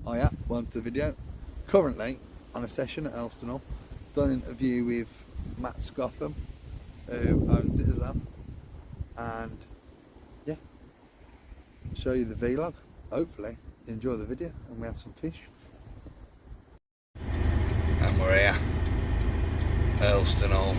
Hiya, welcome to the video. Currently on a session at Hurlston Hall. Done an interview with Matt Scoffham, who owns it as well. And yeah, show you the vlog. Hopefully you enjoy the video and we have some fish. And we're here, Hurlston Hall.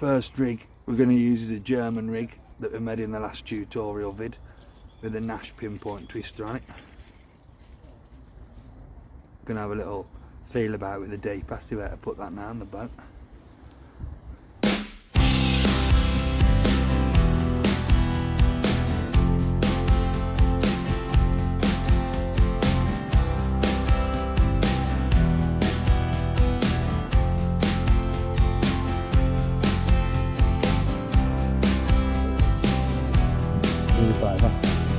First rig we're going to use is a German rig that we made in the last tutorial vid with a Nash pinpoint twister on it. Going to have a little feel about with the deep, see where to put that now on the boat.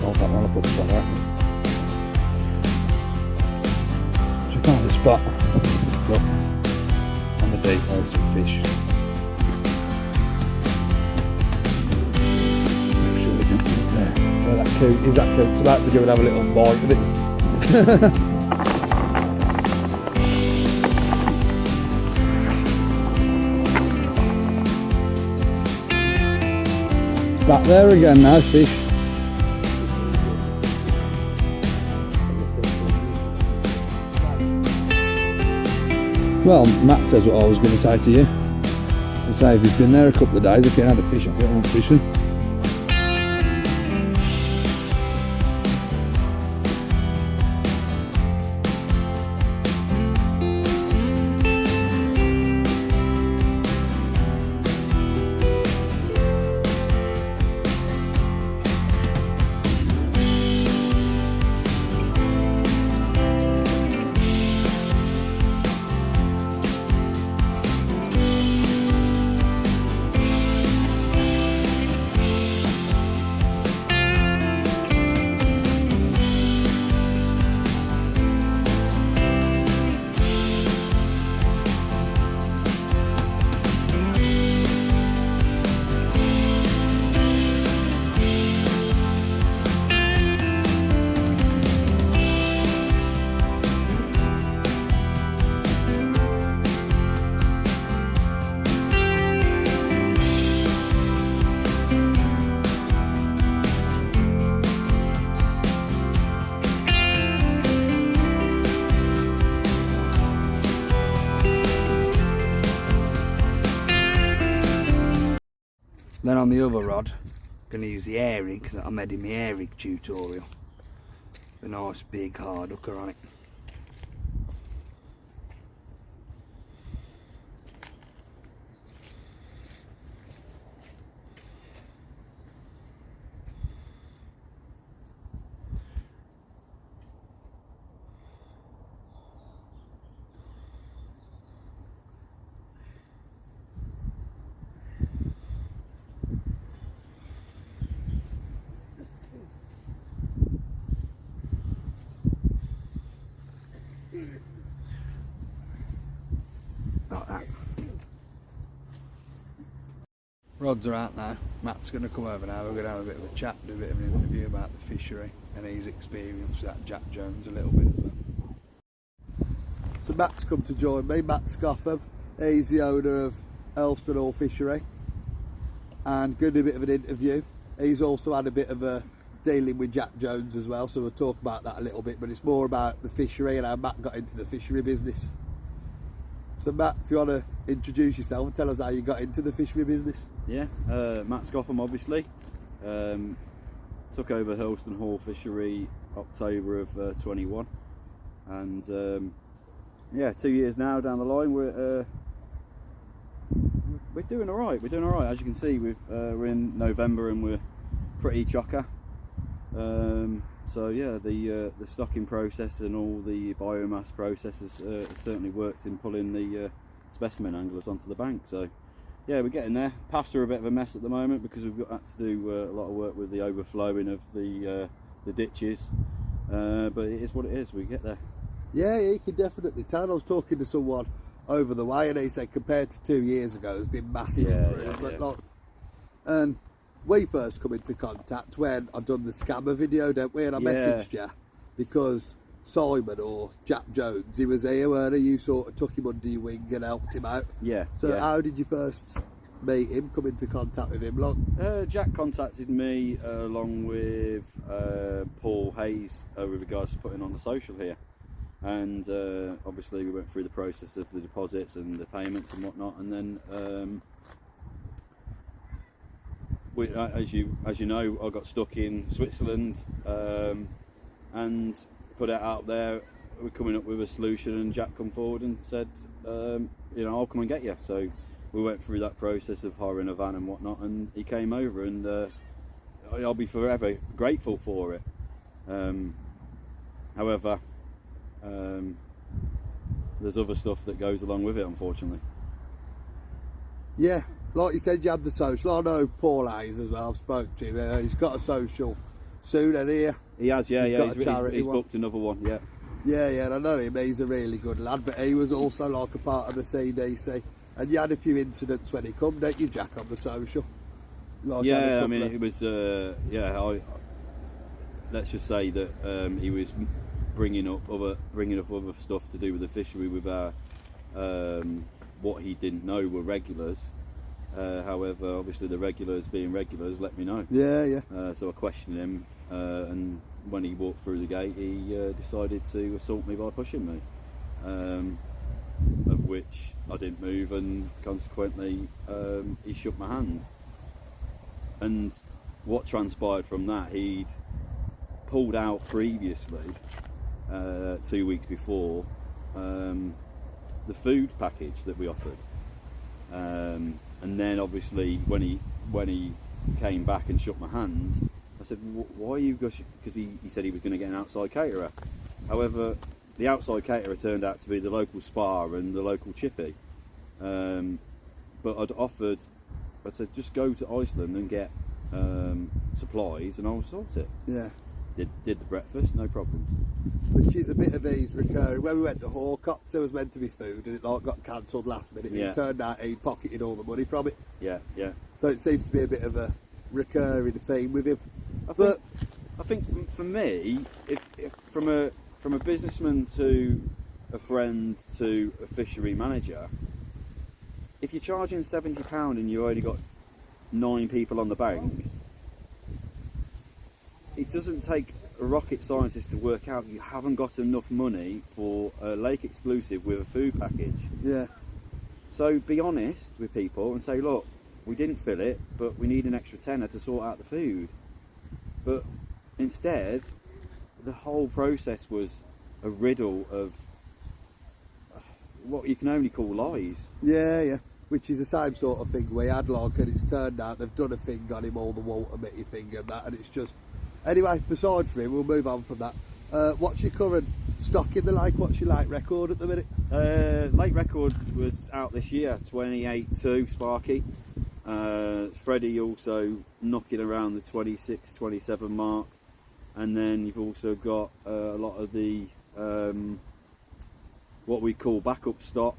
Hold that while I put the shot out. So we found a spot, look, on the deep where there's some fish. Just make sure we don't put it there. Where that coot is, that coot's about to go and have a little bite of it. Back there again now, fish. Well, Matt says what I was going to say to you. I'd say if you've been there a couple of days, if you had a fish, I think I want fishing. Then on the other rod, I'm going to use the air rig that I made in my air rig tutorial. The nice big hard hooker on it. Like that. Rods are out now. Matt's going to come over now. We're going to have a bit of a chat, do a bit of an interview about the fishery and his experience with that Jack Jones a little bit as well. So Matt's come to join me. Matt Scoffham. He's the owner of Hurlston Hall Fishery and going to do a bit of an interview. He's also had a bit of a dealing with Jack Jones as well, so we'll talk about that a little bit, but it's more about the fishery and how Matt got into the fishery business. So Matt, if you want to introduce yourself and tell us how you got into the fishery business. Yeah, Matt Scoffham obviously. Took over Hurlston Hall Fishery October of 21 and yeah, 2 years now down the line we're doing alright, as you can see. We're in November and we're pretty chocker. So yeah, the stocking process and all the biomass processes certainly worked in pulling the specimen anglers onto the bank. So yeah, we're getting there. Paths are a bit of a mess at the moment because we've had to do a lot of work with the overflowing of the ditches, but it is what it is. We get there. Yeah, you can definitely tell. I was talking to someone over the way and he said compared to 2 years ago there's been massive improvement. Yeah. Like, and we first come into contact when I'd done the scammer video, don't we? And I messaged you because Simon, or Jack Jones, he was here, weren't he? You sort of took him under your wing and helped him out. Yeah. So how did you first meet him, come into contact with him? Like? Jack contacted me along with Paul Hayes with regards to putting on the social here. And obviously we went through the process of the deposits and the payments and whatnot, and then as you know, I got stuck in Switzerland and put it out there. We're coming up with a solution, and Jack come forward and said, I'll come and get you. So we went through that process of hiring a van and whatnot, and he came over, and I'll be forever grateful for it. However, there's other stuff that goes along with it, unfortunately. Yeah, like you said, you had the social. I know Paul Hayes as well. I've spoke to him. He's got a social soon, and he has, yeah, he's one. booked another one, yeah. Yeah, and I know him. He's a really good lad, but he was also like a part of the CDC. And you had a few incidents when he come, didn't you, Jack, on the social? Like yeah, I mean, it was, let's just say that he was bringing up other stuff to do with the fishery with our, what he didn't know were regulars. However, obviously the regulars being regulars let me know. Yeah. So I questioned him, and when he walked through the gate, he decided to assault me by pushing me, of which I didn't move, and consequently he shook my hand. And what transpired from that, he'd pulled out previously, 2 weeks before, the food package that we offered, and then obviously when he came back and shook my hand, I said, why are you, because he said he was going to get an outside caterer. However, the outside caterer turned out to be the local spa and the local chippy, but I said just go to Iceland and get supplies and I'll sort it. Yeah. Did the breakfast, no problems. Which is a bit of these recurring. When we went to Hawcott's, there was meant to be food, and it like got cancelled last minute. Yeah. It turned out he'd pocketed all the money from it. Yeah. So it seems to be a bit of a recurring theme with him. I think for me, if from a businessman to a friend to a fishery manager, if you're charging £70 and you already got 9 people on the bank, it doesn't take a rocket scientist to work out you haven't got enough money for a lake exclusive with a food package. Yeah. So be honest with people and say, look, we didn't fill it, but we need an extra tenner to sort out the food. But instead, the whole process was a riddle of what you can only call lies. Yeah. Which is the same sort of thing we had, like, and it's turned out they've done a thing on him, all the Walter Mitty thing and that, and it's just... Anyway, besides for him, we'll move on from that. What's your current stock in the lake? What's your lake record at the minute? Lake record was out this year, 28.2 Sparky. Freddie also knocking around the 26, 27 mark. And then you've also got a lot of the what we call backup stock,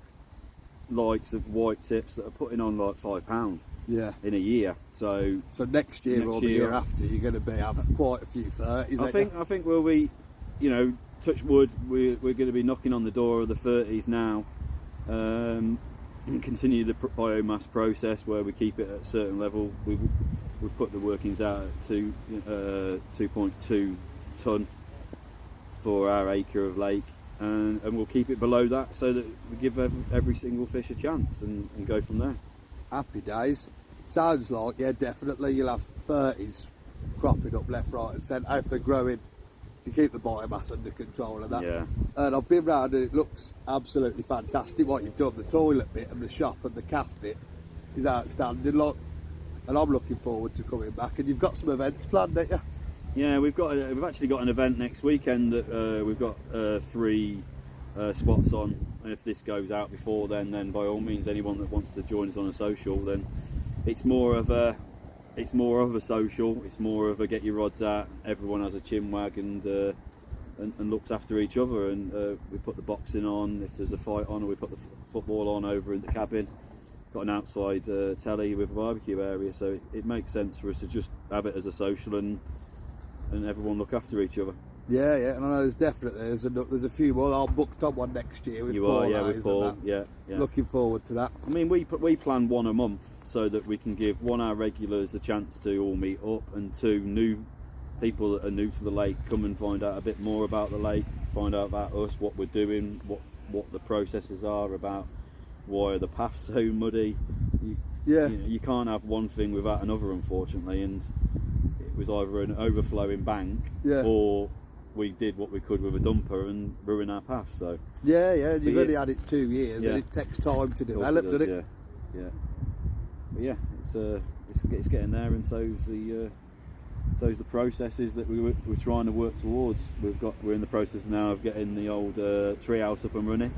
likes of white tips that are putting on like £5 in a year. So next year or the year after, you're going to have quite a few 30s. I think we'll be, touch wood, we're going to be knocking on the door of the 30s now, and continue the biomass process where we keep it at a certain level. We put the workings out at 2.2 tonne for our acre of lake, and we'll keep it below that so that we give every single fish a chance and go from there. Happy days. Sounds like, yeah, definitely you'll have 30s cropping up left, right and centre if they're growing. If you keep the biomass under control of that. Yeah. And I've been round and it looks absolutely fantastic what you've done. The toilet bit and the shop and the calf bit is outstanding. Look, and I'm looking forward to coming back. And you've got some events planned, don't you? Yeah, we've actually got an event next weekend that we've got 3 spots on. And if this goes out before then by all means, anyone that wants to join us on a social, then it's more of a social. It's more of a get your rods out. Everyone has a chinwag and looks after each other. And we put the boxing on if there's a fight on, or we put the football on over in the cabin. Got an outside telly with a barbecue area, so it makes sense for us to just have it as a social and everyone look after each other. Yeah, and I know there's a few more. I'll book on one next year with Paul. With Paul. Yeah. Looking forward to that. I mean, we plan one a month, so that we can give one, our regulars a chance to all meet up, and 2, new people that are new to the lake come and find out a bit more about the lake, find out about us, what we're doing, what the processes are, about why are the paths so muddy. Yeah. You know, you can't have one thing without another, unfortunately, and it was either an overflowing bank, Yeah. or we did what we could with a dumper and ruin our path. So Yeah, yeah, you've But only had it 2 years, Yeah. and it takes time to of course develop, doesn't it? Yeah, yeah. But yeah, it's getting there, and so's the processes that we're trying to work towards. We're in the process now of getting the old tree house up and running,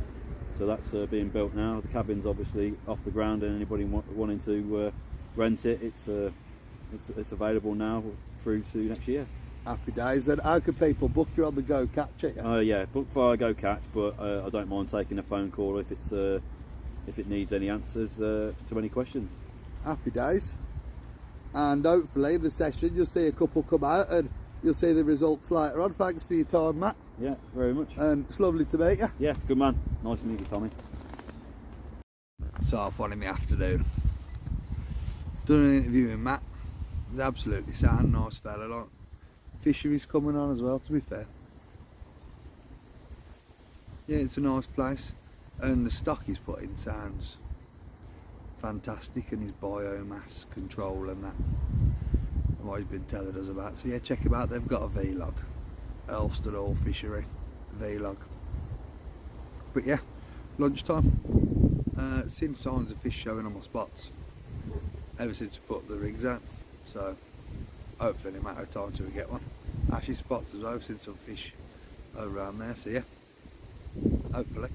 so that's being built now. The cabin's obviously off the ground, and anybody wanting to rent it, it's available now through to next year. Happy days. And how can people book you on the Go Catch it? Yeah, book via Go Catch, but I don't mind taking a phone call if it needs any answers to any questions. Happy days. And hopefully the session, you'll see a couple come out and you'll see the results later on. Thanks for your time, Matt. Yeah, very much. And it's lovely to meet you. Yeah, good man. Nice to meet you, Tommy. So off one in the afternoon. Done an interview with Matt. He's absolutely sound, nice fella. Like, Fishery's coming on as well, to be fair. Yeah, it's a nice place, and the stock he's put in sounds fantastic, and his biomass control and that, and what he's been telling us about. So yeah, check him out. They've got a vlog, Hurlston Hall Fishery vlog. But yeah, lunchtime. Seen signs of fish showing on my spots ever since we put the rigs out. So hopefully in a matter of time till we get one. Actually spots as well, I've seen some fish over around there, so yeah, hopefully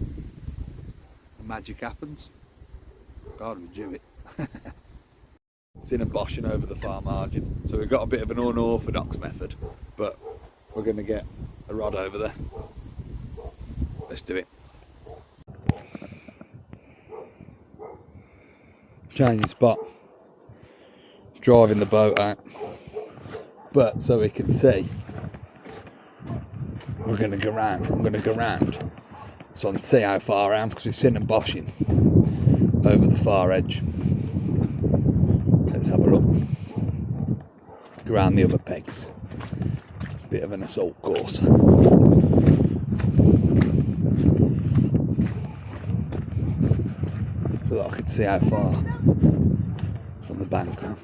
the magic happens. God, we do it. Seen them boshing over the far margin, so we've got a bit of an unorthodox method, but we're going to get a rod over there. Let's do it. Changing spot, driving the boat out, but so we can see, we're going to go round. I'm going to go round so I can see how far I am, because we've seen them boshing over the far edge. Let's have a look. Go around the other pegs. Bit of an assault course. So that I can see how far from the bank. Huh?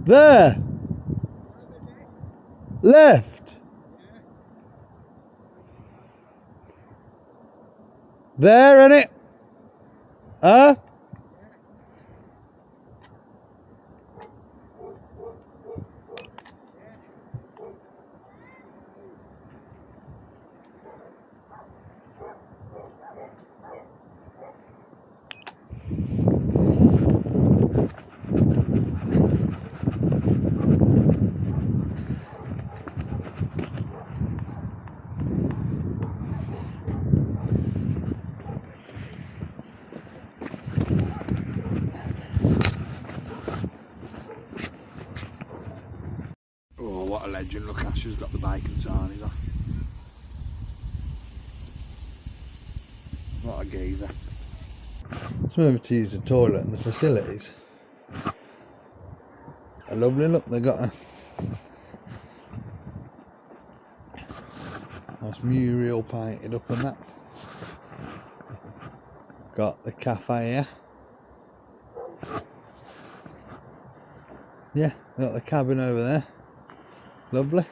There! Left! There, innit? Huh? Oh, what a legend. Look, Asher's got the bacon sarnies on. What a geezer. Let's move to use the toilet and the facilities. A lovely look, they got a nice mural painted up and that. Got the cafe here. Yeah, got the cabin over there. Lovely.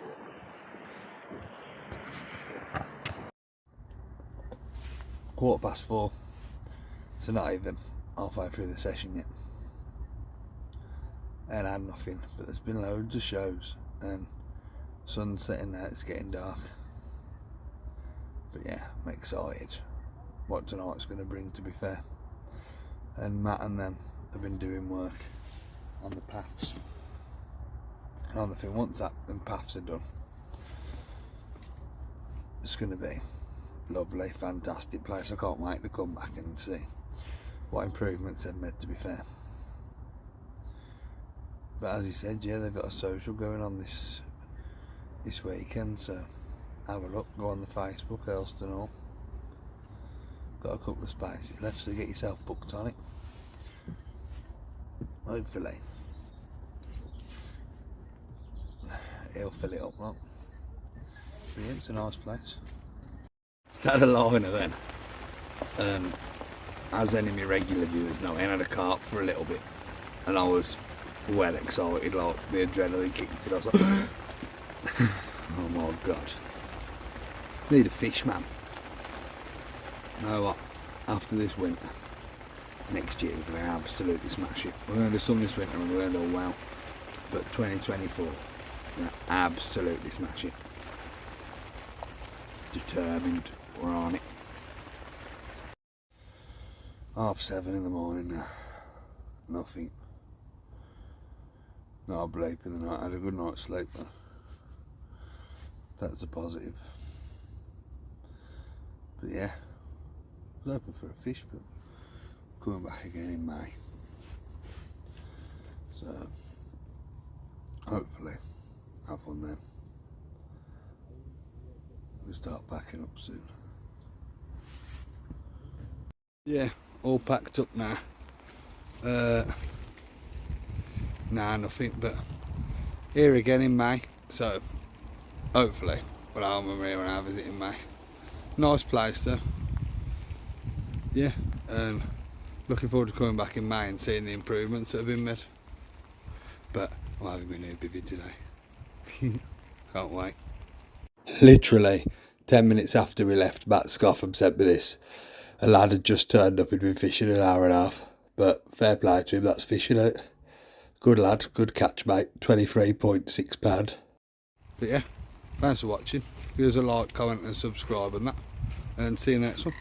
(4:15). So not even halfway through the session yet. And I had nothing, but there's been loads of shows and sun's setting now, it's getting dark. But yeah, I'm excited what tonight's going to bring, to be fair. And Matt and them have been doing work on the paths. And on the thing, once that them paths are done, it's going to be lovely, fantastic place. I can't wait to come back and see what improvements they've made, to be fair. But as he said, yeah, they've got a social going on this weekend, so have a look, go on the Facebook, Hurlston Hall. Got a couple of spaces left, so get yourself booked on it. Hopefully he'll fill it up, look. But yeah, it's a nice place. Started a liner then. As any of my regular viewers know, I had a carp for a little bit, and I was well excited, like the adrenaline kicked in. I was like, oh my god, need a fish, man. You know what? After this winter, next year we're going to absolutely smash it. We're going to do some this winter and we're going to do well, but 2024, we're going to absolutely smash it. Determined, we're on it. 7:30 in the morning now. Nothing. Not a bleep in the night. I had a good night's sleep though. That's a positive. But yeah, I was hoping for a fish, but coming back again in May. So hopefully have one then. We'll start packing up soon. Yeah, all packed up now. Nah, nothing, but here again in May, so hopefully we'll have them here on our visit in May. Nice place though. Yeah, looking forward to coming back in May and seeing the improvements that have been made. But I'm having my new bivvy today. Can't wait. Literally 10 minutes after we left, Matt Scoffham sent me this. A lad had just turned up, he'd been fishing an hour and a half, but fair play to him, that's fishing out. Good lad, good catch mate, £23.6. But yeah, thanks for watching. Give us a like, comment and subscribe and that, and see you next one.